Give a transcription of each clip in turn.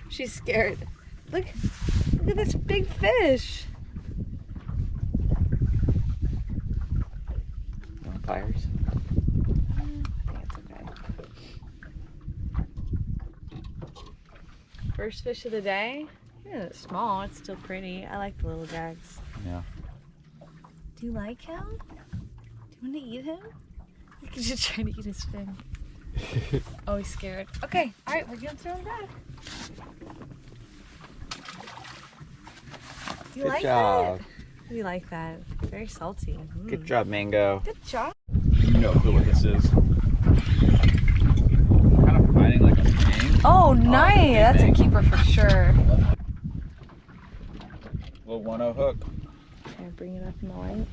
She's scared. Look at this big fish. Vampires. I think it's okay. First fish of the day. Yeah, it's small. It's still pretty. I like the little gags. Yeah. Do you like him? Do you want to eat him? Look, he's just trying to eat his fin. Oh, he's scared. Okay, all right, we're gonna throw him back. Do you Good like job. that? We like that. Very salty. Good job, Mango. Good job. No clue what this is. Kind of fighting like a snake. Oh, nice. That's a keeper for sure. Little 1-0 hook. Can I bring it up in the light?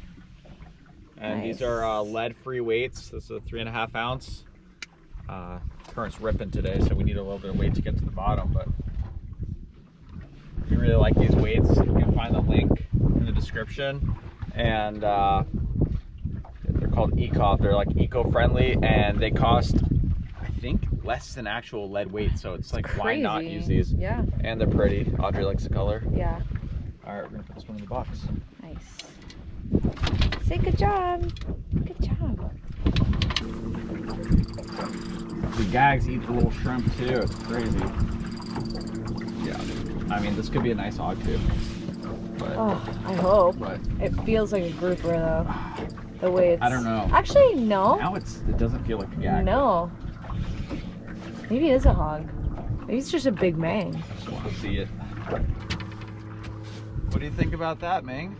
And Nice. these are lead-free weights. This is a 3.5 ounce. Current's ripping today, so we need a little bit of weight to get to the bottom. But if you really like these weights, you can find the link in the description. And they're called ECOFT. They're like eco-friendly, and they cost, I think, less than actual lead weight. So it's like, why not use these? Yeah. And they're pretty. Audrey likes the color. Yeah. All right, we're gonna put this one in the box. Nice. Say good job. Good job. The gags eat the little shrimp too. It's crazy. Yeah. I mean, this could be a nice hog too. But, Oh, I hope. but It feels like a grouper though. The way it's. I don't know. Actually, no. Now it doesn't feel like a gag. No. Maybe it is a hog. Maybe it's just a big mang. Just want to see it. What do you think about that, Mang?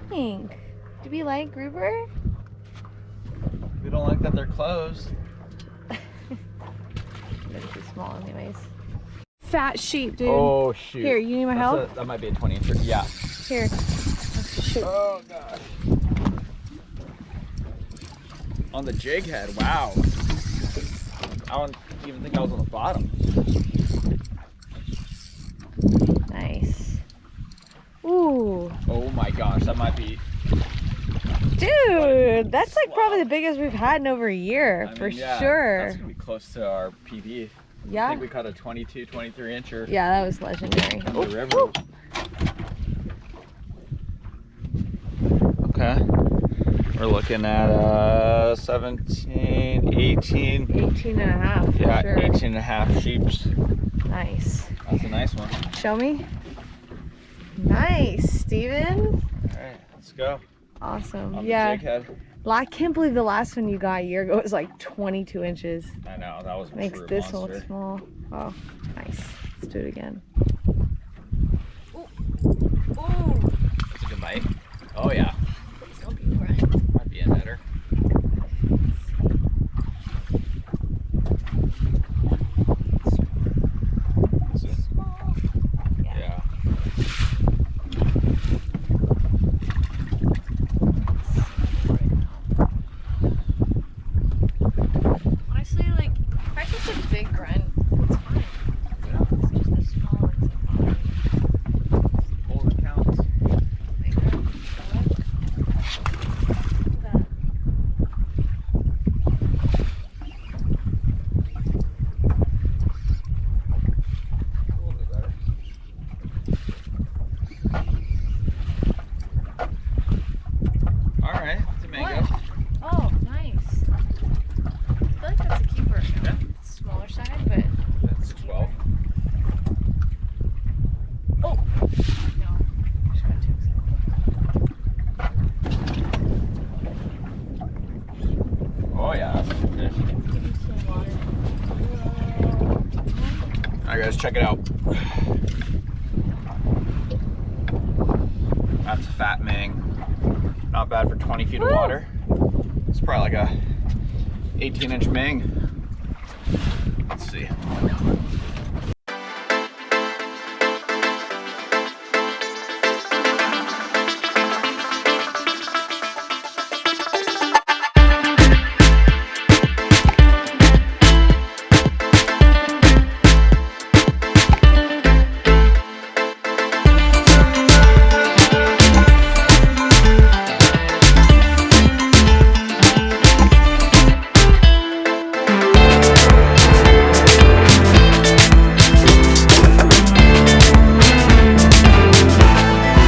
Pink. Do we like grouper? We don't like that they're closed. They're too small, anyways. Fat sheep, dude. Oh shoot. Here, you need my help? That might be a 20-incher. Yeah. Here. Shoot. Oh gosh. On the jig head, wow. I don't even think I was on the bottom. Nice. Ooh. Oh my gosh, that might be. Dude, that's like probably the biggest we've had in over a year, I for mean, yeah, sure. That's gonna be close to our PB. I Yeah. think we caught a 22, 23-incher. Yeah, that was legendary. In the river. Okay. We're looking at 17, 18. 18 and a half, for Yeah, sure. 18 and a half sheeps. Nice. That's a nice one. Show me. Nice, Steven. All right, let's go. Awesome. On Yeah. the jig head. I can't believe the last one you got a year ago was like 22 inches. I know, that was a Makes true this monster. one look small. Oh, nice. Let's do it again. Ooh. Ooh. That's a good bite. Oh yeah. Please don't be right. Might be in better. Small. Yeah. Honestly, like, if I catch a big grunt, it's fine. Yeah. It's just the small ones that bother me. All that counts. Big grunt. Show it. Look at that. A little bit better. All right, it's a mango. What? Oh, nice. I feel like that's a keeper. Yeah. It's smaller side, but. That's 12. Oh! No. Just got too excited. Oh yeah, that's a good fish. Give me some water. All right, guys, check it out. That's a fat mang. Not bad for 20 feet of Woo! water. It's probably like a 18-inch mang.